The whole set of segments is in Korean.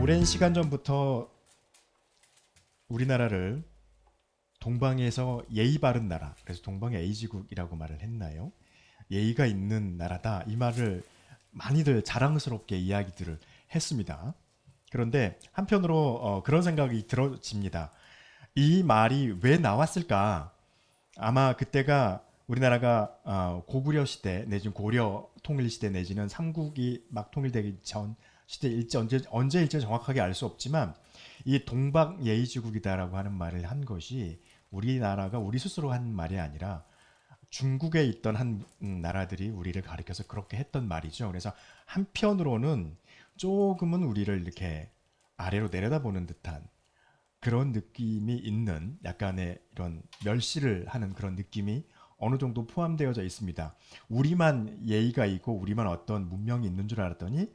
오랜 시간 전부터 우리나라를 동방에서 예의 바른 나라, 그래서 동방의 A지국이라고 말을 했나요? 예의가 있는 나라다, 이 말을 많이들 자랑스럽게 이야기들을 했습니다. 그런데 한편으로 그런 생각이 들어집니다. 이 말이 왜 나왔을까? 아마 그때가 우리나라가 고구려 시대 내지는 고려 통일 시대 내지는 삼국이 막 통일되기 전 시대일지 언제일지 정확하게 알 수 없지만, 이 동방 예의지국이다라고 하는 말을 한 것이 우리나라가 우리 스스로 한 말이 아니라 중국에 있던 한 나라들이 우리를 가리켜서 그렇게 했던 말이죠. 그래서 한편으로는 조금은 우리를 이렇게 아래로 내려다보는 듯한 그런 느낌이 있는, 약간의 이런 멸시를 하는 그런 느낌이 어느 정도 포함되어져 있습니다. 우리만 예의가 있고 우리만 어떤 문명이 있는 줄 알았더니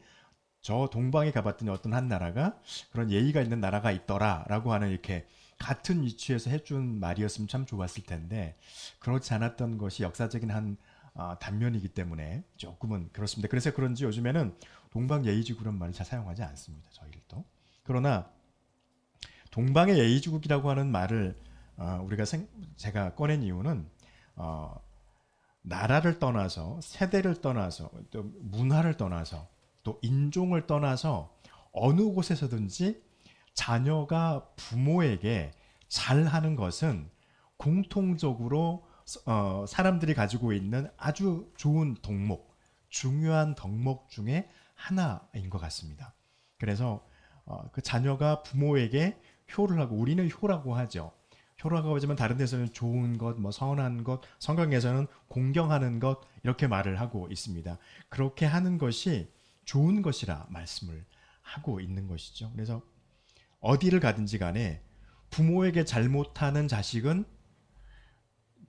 저 동방에 가봤더니 어떤 한 나라가 그런 예의가 있는 나라가 있더라라고 하는, 이렇게 같은 위치에서 해준 말이었으면 참 좋았을 텐데 그렇지 않았던 것이 역사적인 한 단면이기 때문에 조금은 그렇습니다. 그래서 그런지 요즘에는 동방 예의지국이라는 말을 잘 사용하지 않습니다, 저희들도. 그러나 동방의 예의지국이라고 하는 말을 제가 꺼낸 이유는 나라를 떠나서, 세대를 떠나서, 또 문화를 떠나서, 또 인종을 떠나서 어느 곳에서든지 자녀가 부모에게 잘하는 것은 공통적으로 사람들이 가지고 있는 아주 좋은 덕목, 중요한 덕목 중에 하나인 것 같습니다. 그래서 그 자녀가 부모에게 효를 하고, 우리는 효라고 하죠. 효라고 하지만 다른 데서는 좋은 것, 뭐 선한 것, 성경에서는 공경하는 것, 이렇게 말을 하고 있습니다. 그렇게 하는 것이 좋은 것이라 말씀을 하고 있는 것이죠. 그래서 어디를 가든지 간에 부모에게 잘못하는 자식은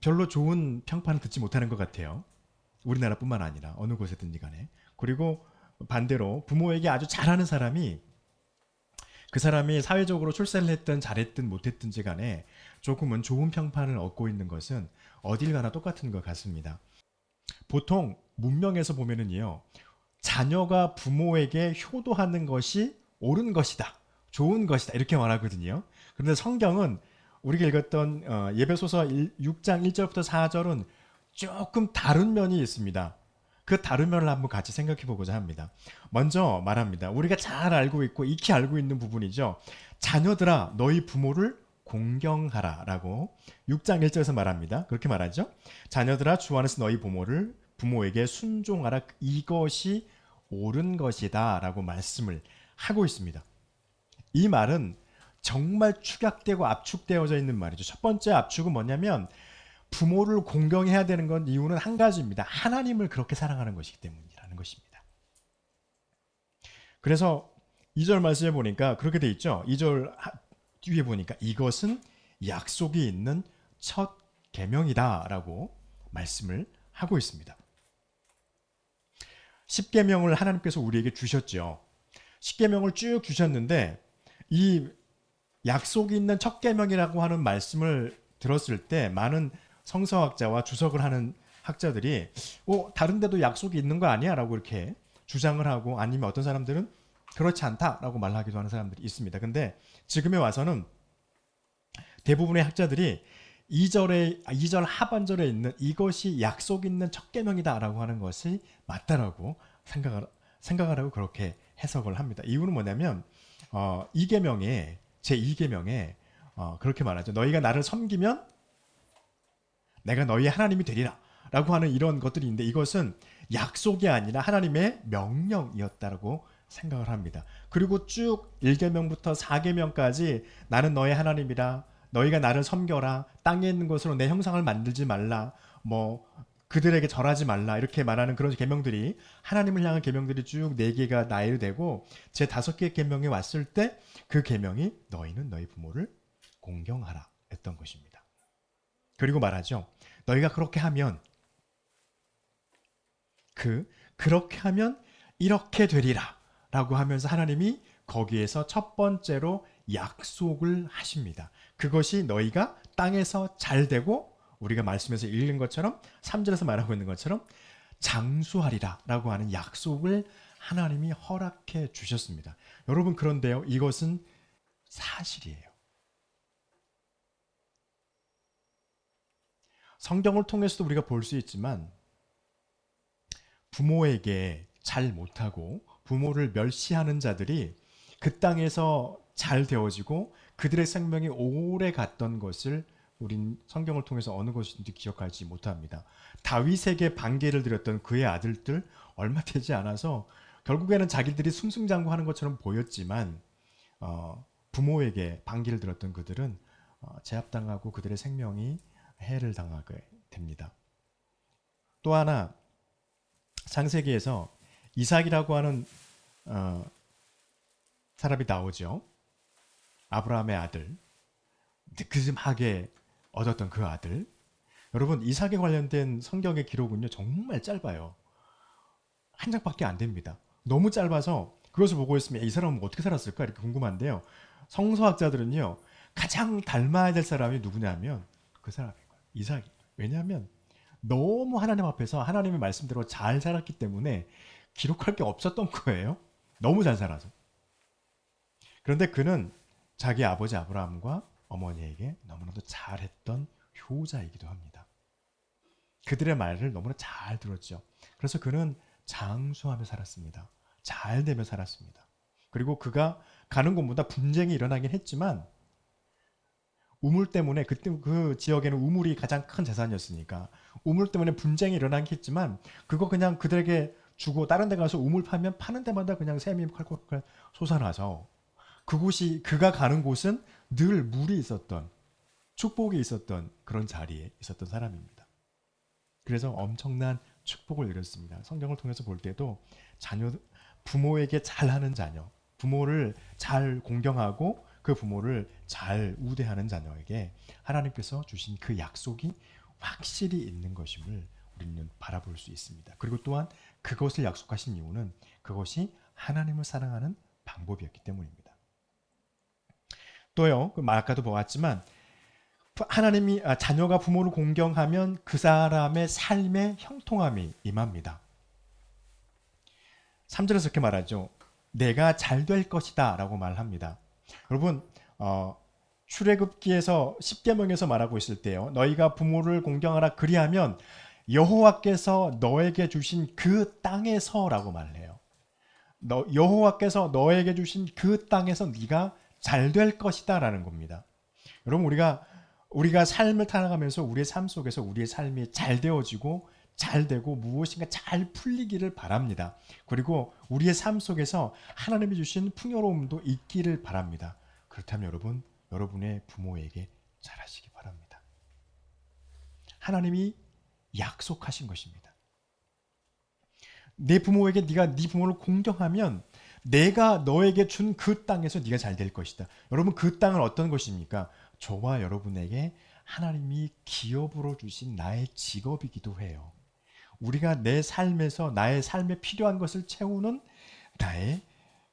별로 좋은 평판을 듣지 못하는 것 같아요. 우리나라뿐만 아니라 어느 곳에든지 간에. 그리고 반대로 부모에게 아주 잘하는 사람이, 그 사람이 사회적으로 출세를 했든 잘했든 못했든지 간에 조금은 좋은 평판을 얻고 있는 것은 어딜 가나 똑같은 것 같습니다. 보통 문명에서 보면은요, 자녀가 부모에게 효도하는 것이 옳은 것이다, 좋은 것이다, 이렇게 말하거든요. 그런데 성경은 우리가 읽었던 예배소서 6장 1절부터 4절은 조금 다른 면이 있습니다. 그 다른 면을 한번 같이 생각해 보고자 합니다. 먼저 말합니다. 우리가 잘 알고 있고 익히 알고 있는 부분이죠. 자녀들아, 너희 부모를 공경하라 라고 6장 1절에서 말합니다. 그렇게 말하죠. 자녀들아, 주 안에서 너희 부모에게 순종하라, 이것이 옳은 것이다 라고 말씀을 하고 있습니다. 이 말은 정말 축약되고 압축되어져 있는 말이죠. 첫 번째 압축은 뭐냐면, 부모를 공경해야 되는 건 이유는 한 가지입니다. 하나님을 그렇게 사랑하는 것이기 때문이라는 것입니다. 그래서 2절 말씀에 보니까 그렇게 돼 있죠. 2절 뒤에 보니까 이것은 약속이 있는 첫 계명이다 라고 말씀을 하고 있습니다. 10계명을 하나님께서 우리에게 주셨죠. 10계명을 쭉 주셨는데 이 약속이 있는 첫 계명이라고 하는 말씀을 들었을 때 많은 성서학자와 주석을 하는 학자들이 다른 데도 약속이 있는 거 아니야? 라고 이렇게 주장을 하고, 아니면 어떤 사람들은 그렇지 않다라고 말하기도 하는 사람들이 있습니다. 근데 지금에 와서는 대부분의 학자들이 2절 하반절에 있는 이것이 약속 있는 첫 계명이다라고 하는 것이 맞다라고 생각을 하고 그렇게 해석을 합니다. 이유는 뭐냐면 이 계명에, 제2계명에 그렇게 말하죠. 너희가 나를 섬기면 내가 너희의 하나님이 되리라 라고 하는 이런 것들이 있는데, 이것은 약속이 아니라 하나님의 명령이었다고 생각을 합니다. 그리고 쭉 1계명부터 4계명까지 나는 너의 하나님이라, 너희가 나를 섬겨라, 땅에 있는 것으로 내 형상을 만들지 말라, 뭐 그들에게 절하지 말라, 이렇게 말하는 그런 계명들이, 하나님을 향한 계명들이 쭉 4개가 나열되고, 제 5개의 계명이 왔을 때 그 계명이 너희는 너희 부모를 공경하라 했던 것입니다. 그리고 말하죠. 너희가 그렇게 하면 그렇게 하면 이렇게 되리라 라고 하면서 하나님이 거기에서 첫 번째로 약속을 하십니다. 그것이 너희가 땅에서 잘 되고, 우리가 말씀에서 읽는 것처럼 3절에서 말하고 있는 것처럼 장수하리라 라고 하는 약속을 하나님이 허락해 주셨습니다. 여러분, 그런데요, 이것은 사실이에요. 성경을 통해서도 우리가 볼 수 있지만 부모에게 잘 못하고 부모를 멸시하는 자들이 그 땅에서 잘 되어지고 그들의 생명이 오래 갔던 것을 우린 성경을 통해서 어느 것인지 기억하지 못합니다. 다윗에게 반개를 드렸던 그의 아들들 얼마 되지 않아서 결국에는 자기들이 승승장구하는 것처럼 보였지만 부모에게 반기를 들었던 그들은 제압당하고 그들의 생명이 해를 당하게 됩니다. 또 하나, 창세기에서 이삭이라고 하는 사람이 나오죠. 아브라함의 아들, 느긋하게 얻었던 그 아들. 여러분, 이삭에 관련된 성경의 기록은요, 정말 짧아요. 한 장밖에 안 됩니다. 너무 짧아서 그것을 보고 있으면 이 사람은 어떻게 살았을까 이렇게 궁금한데요. 성서학자들은요, 가장 닮아야 될 사람이 누구냐면 그 사람인 거예요. 이삭이. 왜냐하면 너무 하나님 앞에서 하나님의 말씀대로 잘 살았기 때문에 기록할 게 없었던 거예요. 너무 잘 살아서. 그런데 그는 자기 아버지 아브라함과 어머니에게 너무나도 잘했던 효자이기도 합니다. 그들의 말을 너무나 잘 들었죠. 그래서 그는 장수하며 살았습니다. 잘 되며 살았습니다. 그리고 그가 가는 곳마다 분쟁이 일어나긴 했지만 우물 때문에 그때 그 지역에는 우물이 가장 큰 재산이었으니까 우물 때문에 분쟁이 일어나긴 했지만 그거 그냥 그들에게 주고 다른 데 가서 우물 파면 파는 데마다 그냥 샘이 콸콸콸 솟아나서 그곳이 그가 가는 곳은 늘 물이 있었던 축복이 있었던 그런 자리에 있었던 사람입니다. 그래서 엄청난 축복을 이뤘습니다. 성경을 통해서 볼 때도 부모에게 잘하는 자녀, 부모를 잘 공경하고 그 부모를 잘 우대하는 자녀에게 하나님께서 주신 그 약속이 확실히 있는 것임을 우리는 바라볼 수 있습니다. 그리고 또한 그것을 약속하신 이유는 그것이 하나님을 사랑하는 방법이었기 때문입니다. 또요, 아까도 보았지만 하나님이 자녀가 부모를 공경하면 그 사람의 삶에 형통함이 임합니다. 3절에서 이렇게 말하죠. 내가 잘 될 것이다 라고 말합니다. 여러분, 출애굽기에서 10계명에서 말하고 있을 때요, 너희가 부모를 공경하라 그리하면 여호와께서 너에게 주신 그 땅에서 라고 말해요. 여호와께서 너에게 주신 그 땅에서 네가 잘 될 것이다 라는 겁니다. 여러분, 우리가 삶을 살아가면서 우리의 삶 속에서 우리의 삶이 잘 되어지고 잘 되고 무엇인가 잘 풀리기를 바랍니다. 그리고 우리의 삶 속에서 하나님이 주신 풍요로움도 있기를 바랍니다. 그렇다면 여러분, 여러분의 부모에게 잘하시기 바랍니다. 하나님이 약속하신 것입니다. 내 부모에게 네가 네 부모를 공경하면 내가 너에게 준 그 땅에서 네가 잘 될 것이다. 여러분, 그 땅은 어떤 것입니까? 저와 여러분에게 하나님이 기업으로 주신 나의 직업이기도 해요. 우리가 내 삶에서 나의 삶에 필요한 것을 채우는 나의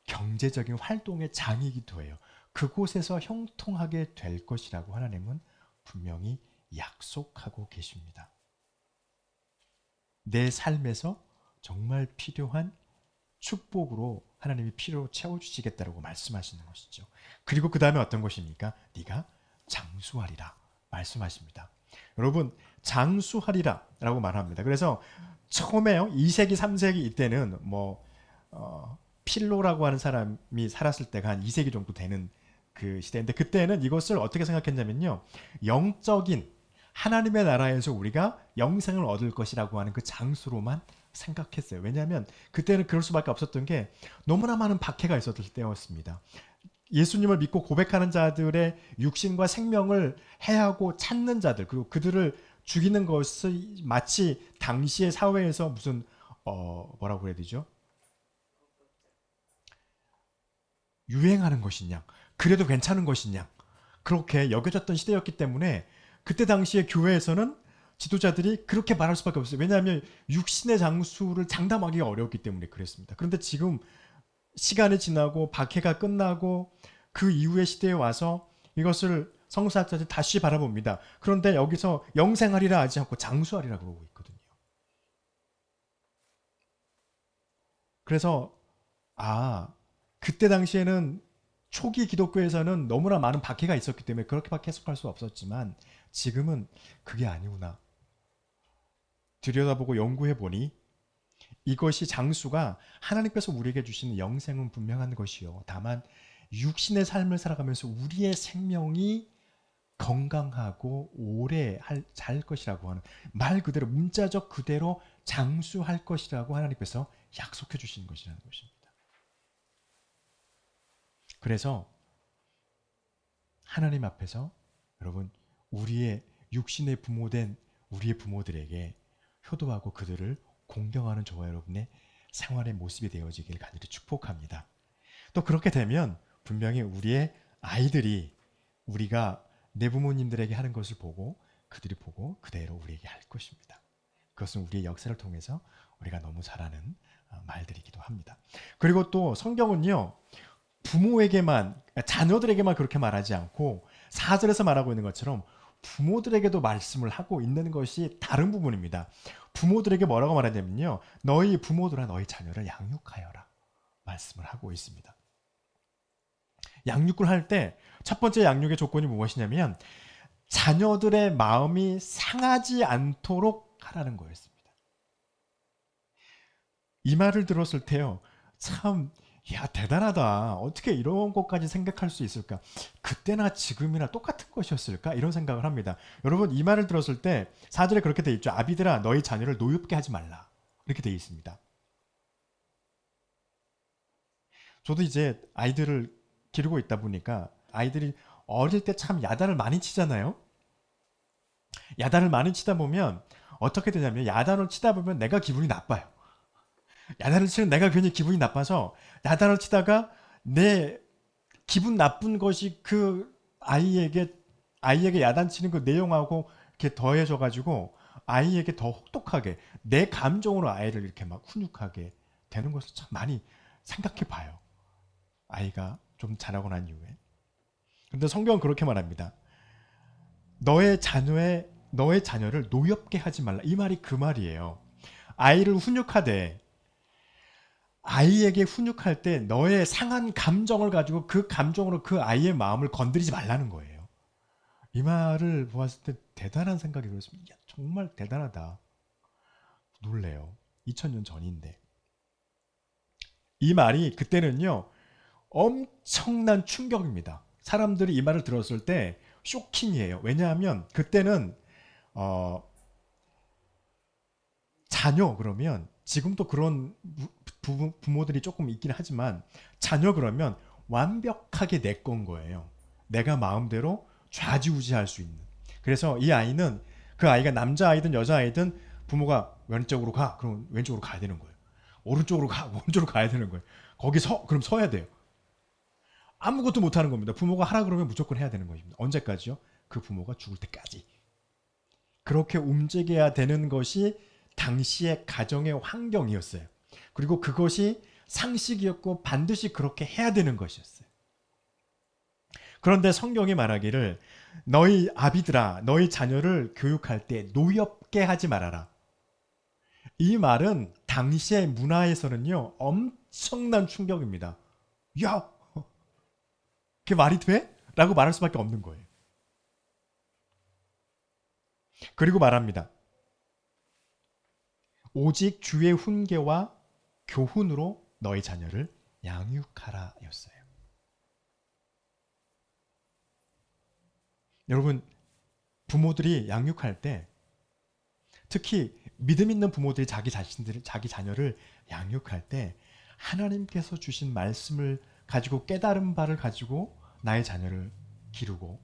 경제적인 활동의 장이기도 해요. 그곳에서 형통하게 될 것이라고 하나님은 분명히 약속하고 계십니다. 내 삶에서 정말 필요한 축복으로 하나님이 필요로 채워주시겠다라고 말씀하시는 것이죠. 그리고 그 다음에 어떤 것입니까? 네가 장수하리라 말씀하십니다. 여러분, 장수하리라 라고 말합니다. 그래서 처음에요, 2세기 3세기 이때는 필로라고 하는 사람이 살았을 때가 한 2세기 정도 되는 그 시대인데, 그때는 이것을 어떻게 생각했냐면요, 영적인 하나님의 나라에서 우리가 영생을 얻을 것이라고 하는 그 장수로만 생각했어요. 왜냐하면 그때는 그럴 수밖에 없었던 게 너무나 많은 박해가 있었을 때였습니다. 예수님을 믿고 고백하는 자들의 육신과 생명을 해하고 찾는 자들, 그리고 그들을 죽이는 것이 마치 당시의 사회에서 무슨 뭐라고 해야 되죠? 유행하는 것이냐, 그래도 괜찮은 것이냐, 그렇게 여겨졌던 시대였기 때문에 그때 당시의 교회에서는 지도자들이 그렇게 말할 수밖에 없어요. 왜냐하면 육신의 장수를 장담하기가 어려웠기 때문에 그랬습니다. 그런데 지금 시간이 지나고 박해가 끝나고 그 이후의 시대에 와서 이것을 성서학자들이 다시 바라봅니다. 그런데 여기서 영생하리라 하지 않고 장수하리라 그러고 있거든요. 그래서 그때 당시에는 초기 기독교에서는 너무나 많은 박해가 있었기 때문에 그렇게밖에 해석할 수 없었지만 지금은 그게 아니구나. 들여다보고 연구해 보니 이것이 장수가 하나님께서 우리에게 주시는 영생은 분명한 것이요. 다만 육신의 삶을 살아가면서 우리의 생명이 건강하고 오래 잘 것이라고 하는 말 그대로 문자적 그대로 장수할 것이라고 하나님께서 약속해 주시는 것이라는 것입니다. 그래서 하나님 앞에서 여러분 우리의 육신의 부모된 우리의 부모들에게 효도하고 그들을 공경하는 저와 여러분의 생활의 모습이 되어지길 간절히 축복합니다. 또 그렇게 되면 분명히 우리의 아이들이 우리가 내 부모님들에게 하는 것을 보고 그들이 보고 그대로 우리에게 할 것입니다. 그것은 우리의 역사를 통해서 우리가 너무 잘 아는 말들이기도 합니다. 그리고 또 성경은요. 부모에게만 자녀들에게만 그렇게 말하지 않고 4절에서 말하고 있는 것처럼 부모들에게도 말씀을 하고 있는 것이 다른 부분입니다. 부모들에게 뭐라고 말하냐면요. 너희 부모들아 너희 자녀를 양육하여라 말씀을 하고 있습니다. 양육을 할 때 첫 번째 양육의 조건이 무엇이냐면 자녀들의 마음이 상하지 않도록 하라는 거였습니다. 이 말을 들었을 때요. 참 대단하다. 어떻게 이런 것까지 생각할 수 있을까? 그때나 지금이나 똑같은 것이었을까? 이런 생각을 합니다. 여러분 이 말을 들었을 때 4절에 그렇게 돼 있죠. 아비들아 너희 자녀를 노엽게 하지 말라. 이렇게 돼 있습니다. 저도 이제 아이들을 기르고 있다 보니까 아이들이 어릴 때 참 야단을 많이 치잖아요. 야단을 많이 치다 보면 어떻게 되냐면 야단을 치다 보면 내가 기분이 나빠요. 야단을 치는 내가 괜히 기분이 나빠서 야단을 치다가 내 기분 나쁜 것이 그 아이에게 야단 치는 그 내용하고 이렇게 더해져 가지고 아이에게 더 혹독하게 내 감정으로 아이를 이렇게 막 훈육하게 되는 것을 참 많이 생각해 봐요. 아이가 좀 자라고 난 이후에. 그런데 성경은 그렇게 말합니다. 너의 자녀를 노엽게 하지 말라. 이 말이 그 말이에요. 아이를 훈육하되 아이에게 훈육할 때 너의 상한 감정을 가지고 그 감정으로 그 아이의 마음을 건드리지 말라는 거예요. 이 말을 보았을 때 대단한 생각이 들었습니다. 정말 대단하다. 놀래요. 2000년 전인데. 이 말이 그때는요. 엄청난 충격입니다. 사람들이 이 말을 들었을 때 쇼킹이에요. 왜냐하면 그때는 자녀 그러면 지금도 그런 부모들이 조금 있긴 하지만 자녀 그러면 완벽하게 내 건 거예요. 내가 마음대로 좌지우지할 수 있는. 그래서 이 아이는 그 아이가 남자아이든 여자아이든 부모가 왼쪽으로 가. 그럼 왼쪽으로 가야 되는 거예요. 오른쪽으로 가. 오른쪽으로 가야 되는 거예요. 거기 그럼 서야 돼요. 아무것도 못하는 겁니다. 부모가 하라 그러면 무조건 해야 되는 것입니다. 언제까지요? 그 부모가 죽을 때까지. 그렇게 움직여야 되는 것이 당시의 가정의 환경이었어요. 그리고 그것이 상식이었고 반드시 그렇게 해야 되는 것이었어요. 그런데 성경이 말하기를 너희 아비들아 너희 자녀를 교육할 때 노엽게 하지 말아라. 이 말은 당시의 문화에서는요 엄청난 충격입니다. 야! 그게 말이 돼? 라고 말할 수밖에 없는 거예요. 그리고 말합니다. 오직 주의 훈계와 교훈으로 너희 자녀를 양육하라 였어요. 여러분 부모들이 양육할 때 특히 믿음 있는 부모들이 자기 자녀를 양육할 때 하나님께서 주신 말씀을 가지고 깨달은 바를 가지고 나의 자녀를 기르고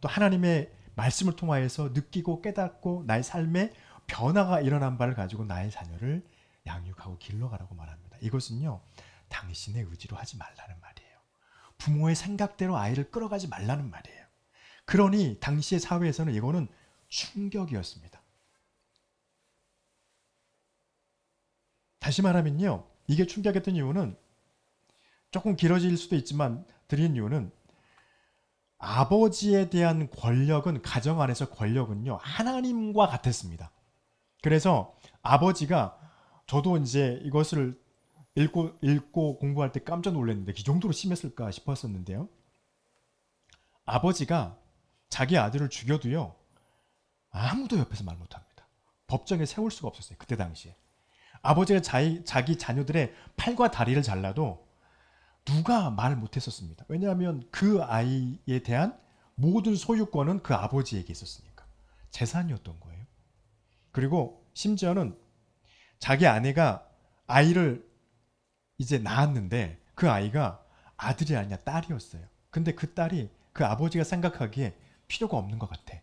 또 하나님의 말씀을 통하여서 느끼고 깨닫고 나의 삶에 변화가 일어난 바를 가지고 나의 자녀를 양육하고 길러가라고 말합니다. 이것은요 당신의 의지로 하지 말라는 말이에요. 부모의 생각대로 아이를 끌어가지 말라는 말이에요. 그러니 당시의 사회에서는 이거는 충격이었습니다. 다시 말하면요 이게 충격했던 이유는 조금 길어질 수도 있지만 드린 이유는 아버지에 대한 권력은 가정 안에서 권력은요 하나님과 같았습니다. 그래서 아버지가 저도 이제 이것을 읽고 공부할 때 깜짝 놀랐는데 이 정도로 심했을까 싶었었는데요. 아버지가 자기 아들을 죽여도요. 아무도 옆에서 말 못합니다. 법정에 세울 수가 없었어요. 그때 당시에. 아버지가 자기 자녀들의 팔과 다리를 잘라도 누가 말 못했었습니다. 왜냐하면 그 아이에 대한 모든 소유권은 그 아버지에게 있었으니까. 재산이었던 거예요. 그리고 심지어는 자기 아내가 아이를 이제 낳았는데 그 아이가 아들이 아니라 딸이었어요. 근데 그 딸이 그 아버지가 생각하기에 필요가 없는 것 같아.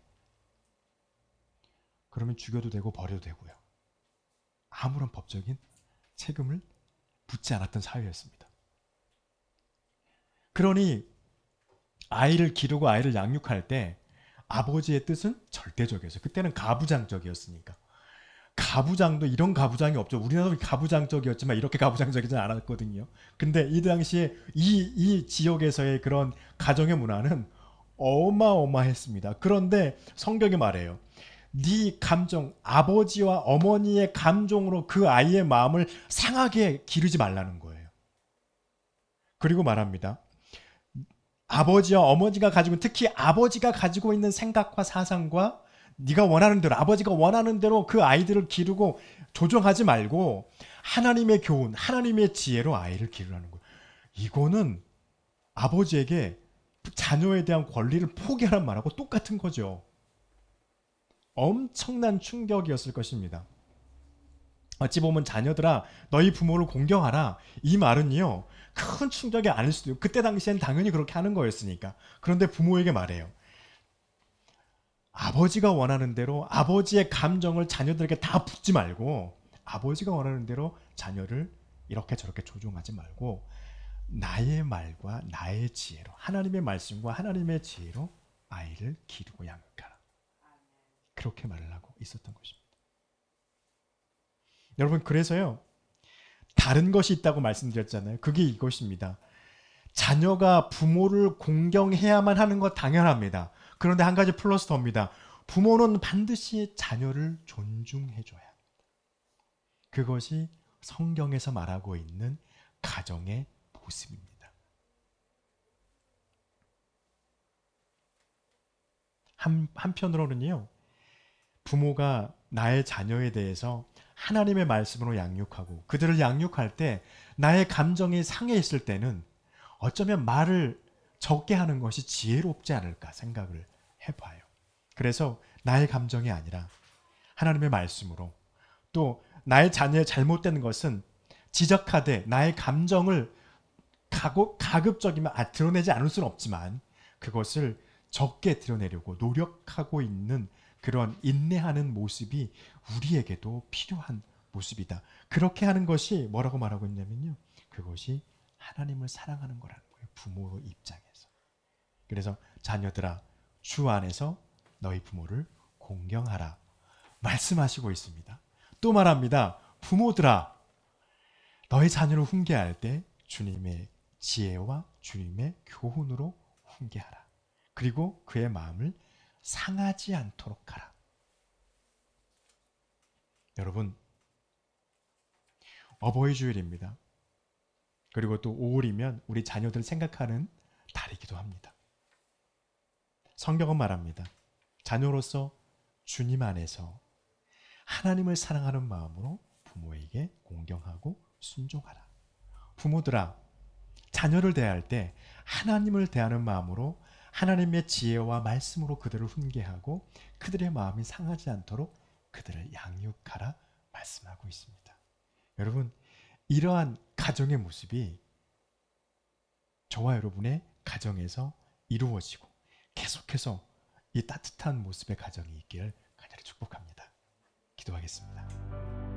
그러면 죽여도 되고 버려도 되고요. 아무런 법적인 책임을 묻지 않았던 사회였습니다. 그러니 아이를 기르고 아이를 양육할 때 아버지의 뜻은 절대적이었어요. 그때는 가부장적이었으니까. 가부장도 이런 가부장이 없죠. 우리나라도 가부장적이었지만 이렇게 가부장적이지 않았거든요. 근데 이 당시에 이 지역에서의 그런 가정의 문화는 어마어마했습니다. 그런데 성경이 말해요. 네 감정, 아버지와 어머니의 감정으로 그 아이의 마음을 상하게 기르지 말라는 거예요. 그리고 말합니다. 아버지와 어머니가 가지고 특히 아버지가 가지고 있는 생각과 사상과 네가 원하는 대로 아버지가 원하는 대로 그 아이들을 기르고 조정하지 말고 하나님의 교훈, 하나님의 지혜로 아이를 기르라는 거예요. 이거는 아버지에게 자녀에 대한 권리를 포기하라는 말하고 똑같은 거죠. 엄청난 충격이었을 것입니다. 어찌 보면 자녀들아 너희 부모를 공경하라 이 말은요 큰 충격이 아닐 수도 있고 그때 당시엔 당연히 그렇게 하는 거였으니까. 그런데 부모에게 말해요. 아버지가 원하는 대로 아버지의 감정을 자녀들에게 다 붓지 말고 아버지가 원하는 대로 자녀를 이렇게 저렇게 조종하지 말고 나의 말과 나의 지혜로 하나님의 말씀과 하나님의 지혜로 아이를 기르고 양육하라. 그렇게 말을 하고 있었던 것입니다. 여러분 그래서요. 다른 것이 있다고 말씀드렸잖아요. 그게 이것입니다. 자녀가 부모를 공경해야만 하는 것 당연합니다. 그런데 한 가지 플러스 더입니다. 부모는 반드시 자녀를 존중해줘야 합니다. 그것이 성경에서 말하고 있는 가정의 모습입니다. 한편으로는요. 부모가 나의 자녀에 대해서 하나님의 말씀으로 양육하고 그들을 양육할 때 나의 감정이 상해 있을 때는 어쩌면 말을 적게 하는 것이 지혜롭지 않을까 생각을 해봐요. 그래서 나의 감정이 아니라 하나님의 말씀으로 또 나의 자녀의 잘못된 것은 지적하되 나의 감정을 가급적이면 드러내지 않을 수는 없지만 그것을 적게 드러내려고 노력하고 있는 그런 인내하는 모습이 우리에게도 필요한 모습이다. 그렇게 하는 것이 뭐라고 말하고 있냐면요. 그것이 하나님을 사랑하는 거라는 거예요. 부모 입장에서. 그래서 자녀들아 주 안에서 너희 부모를 공경하라. 말씀하시고 있습니다. 또 말합니다. 부모들아 너희 자녀를 훈계할 때 주님의 지혜와 주님의 교훈으로 훈계하라. 그리고 그의 마음을 상하지 않도록 하라. 여러분 어버이 주일입니다. 그리고 또 5월이면 우리 자녀들 생각하는 달이기도 합니다. 성경은 말합니다. 자녀로서 주님 안에서 하나님을 사랑하는 마음으로 부모에게 공경하고 순종하라. 부모들아 자녀를 대할 때 하나님을 대하는 마음으로 하나님의 지혜와 말씀으로 그들을 훈계하고 그들의 마음이 상하지 않도록 그들을 양육하라 말씀하고 있습니다. 여러분 이러한 가정의 모습이 저와 여러분의 가정에서 이루어지고 계속해서 이 따뜻한 모습의 가정이 있기를 간절히 축복합니다. 기도하겠습니다.